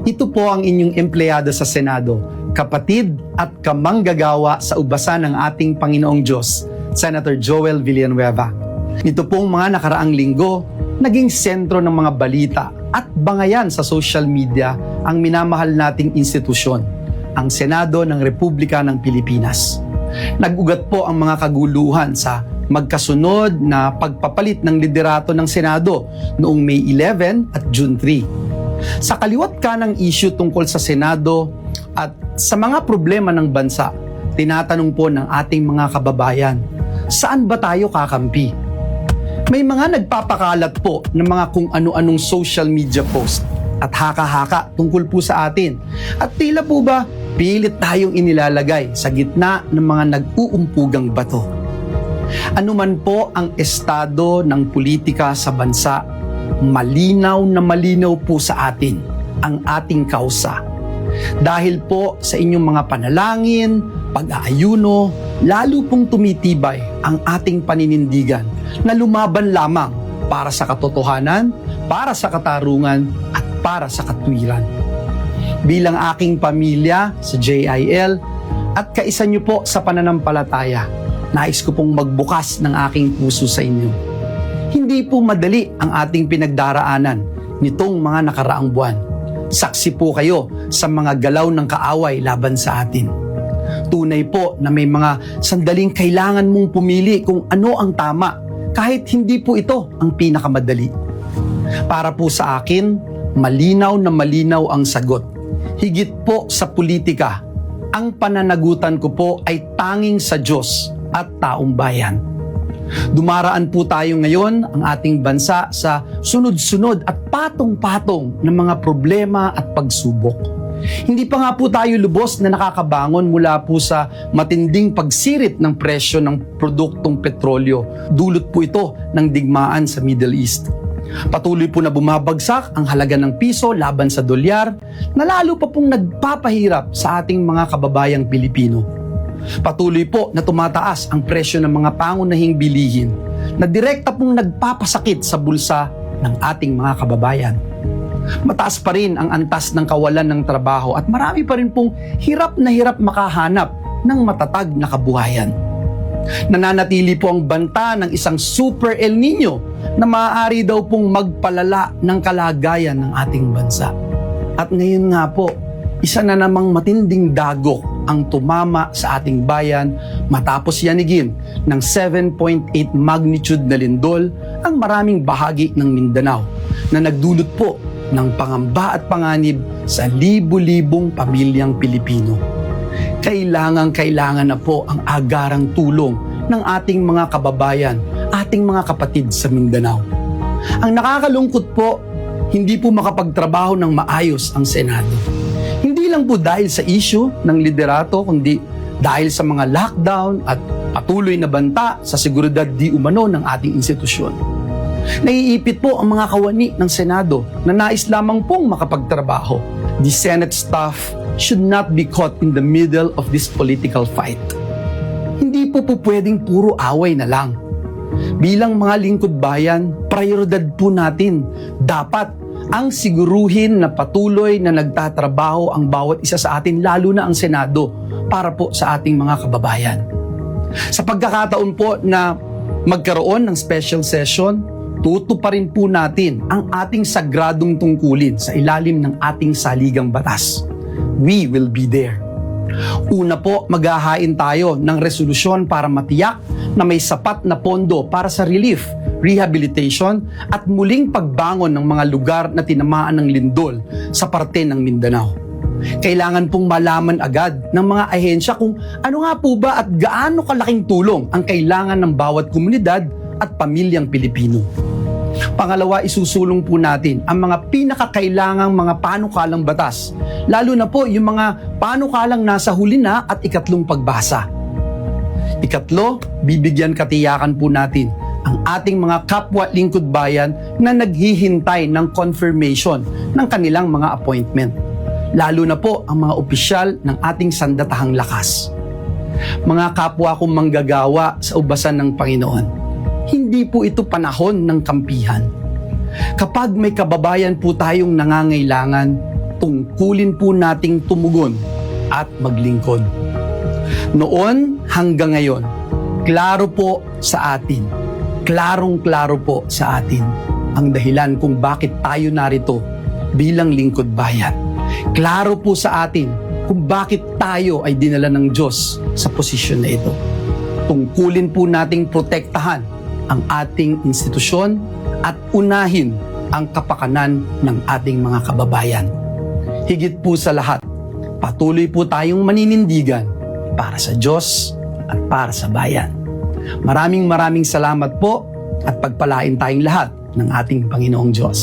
Ito po ang inyong empleyado sa Senado, kapatid at kamanggagawa sa ubasan ng ating Panginoong Diyos, Senator Joel Villanueva. Ito pong mga nakaraang linggo, naging sentro ng mga balita at bangayan sa social media ang minamahal nating institusyon, ang Senado ng Republika ng Pilipinas. Nag-ugat po ang mga kaguluhan sa magkasunod na pagpapalit ng liderato ng Senado noong May 11 at June 3. Sa kaliwat kanang issue tungkol sa Senado at sa mga problema ng bansa, tinatanong po ng ating mga kababayan, saan ba tayo kakampi? May mga nagpapakalat po ng mga kung ano-anong social media post at haka-haka tungkol po sa atin. At tila po ba, pilit tayong inilalagay sa gitna ng mga nag-uumpugang bato. Ano man po ang estado ng politika sa bansa, malinaw na malinaw po sa atin ang ating kausa. Dahil po sa inyong mga panalangin, pag-aayuno, lalo pong tumitibay ang ating paninindigan na lumaban lamang para sa katotohanan, para sa katarungan, at para sa katwiran. Bilang aking pamilya sa JIL at kaisa niyo po sa pananampalataya, nais ko pong magbukas ng aking puso sa inyo. Hindi po madali ang ating pinagdaraanan nitong mga nakaraang buwan. Saksi po kayo sa mga galaw ng kaaway laban sa atin. Tunay po na may mga sandaling kailangan mong pumili kung ano ang tama, kahit hindi po ito ang pinakamadali. Para po sa akin, malinaw na malinaw ang sagot. Higit po sa politika, ang pananagutan ko po ay tanging sa Diyos at taong bayan. Dumaraan po tayo ngayon ang ating bansa sa sunod-sunod at patong-patong ng mga problema at pagsubok. Hindi pa nga po tayo lubos na nakakabangon mula po sa matinding pagsirit ng presyo ng produktong petrolyo. Dulot po ito ng digmaan sa Middle East. Patuloy po na bumabagsak ang halaga ng piso laban sa dolyar na lalo pa pong nagpapahirap sa ating mga kababayang Pilipino. Patuloy po na tumataas ang presyo ng mga pangunahing bilihin na direkta pong nagpapasakit sa bulsa ng ating mga kababayan. Mataas pa rin ang antas ng kawalan ng trabaho at marami pa rin pong hirap na hirap makahanap ng matatag na kabuhayan. Nananatili po ang banta ng isang Super El Nino na maaari daw pong magpalala ng kalagayan ng ating bansa. At ngayon nga po, isa na namang matinding dagok ang tumama sa ating bayan matapos yanigin ng 7.8 magnitude na lindol ang maraming bahagi ng Mindanao na nagdulot po ng pangamba at panganib sa libu-libong pamilyang Pilipino. Kailangan na po ang agarang tulong ng ating mga kababayan, ating mga kapatid sa Mindanao. Ang nakakalungkot po, hindi po makapagtrabaho ng maayos ang Senado. Hindi lang po dahil sa issue ng liderato, kundi dahil sa mga lockdown at patuloy na banta sa seguridad di umano ng ating institusyon. Naiipit po ang mga kawani ng Senado na nais lamang pong makapagtrabaho. The Senate staff should not be caught in the middle of this political fight. Hindi po pwedeng puro away na lang. Bilang mga lingkod bayan, prioridad po natin. Dapat ang siguruhin na patuloy na nagtatrabaho ang bawat isa sa atin, lalo na ang Senado, para po sa ating mga kababayan. Sa pagkakataon po na magkaroon ng special session, tutuparin po natin ang ating sagradong tungkulin sa ilalim ng ating saligang batas. We will be there. Una po, maghahain tayo ng resolusyon para matiyak na may sapat na pondo para sa relief, rehabilitation at muling pagbangon ng mga lugar na tinamaan ng lindol sa parte ng Mindanao. Kailangan pong malaman agad ng mga ahensya kung ano nga po ba at gaano kalaking tulong ang kailangan ng bawat komunidad at pamilyang Pilipino. Pangalawa, isusulong po natin ang mga pinakakailangang mga panukalang batas, lalo na po yung mga panukalang nasa huli na at ikatlong pagbasa. Ikatlo, bibigyan katiyakan po natin ang ating mga kapwa lingkod bayan na naghihintay ng confirmation ng kanilang mga appointment. Lalo na po ang mga opisyal ng ating sandatahang lakas. Mga kapwa kong manggagawa sa ubasan ng Panginoon, hindi po ito panahon ng kampihan. Kapag may kababayan po tayong nangangailangan, tungkulin po nating tumugon at maglingkod. Noon hanggang ngayon, klaro po sa atin, klarong-klaro po sa atin ang dahilan kung bakit tayo narito bilang lingkod bayan. Klaro po sa atin kung bakit tayo ay dinala ng Diyos sa posisyon na ito. Tungkulin po nating protektahan ang ating institusyon at unahin ang kapakanan ng ating mga kababayan. Higit po sa lahat, patuloy po tayong maninindigan para sa Diyos at para sa bayan. Maraming salamat po at pagpalain tayong lahat ng ating Panginoong Diyos.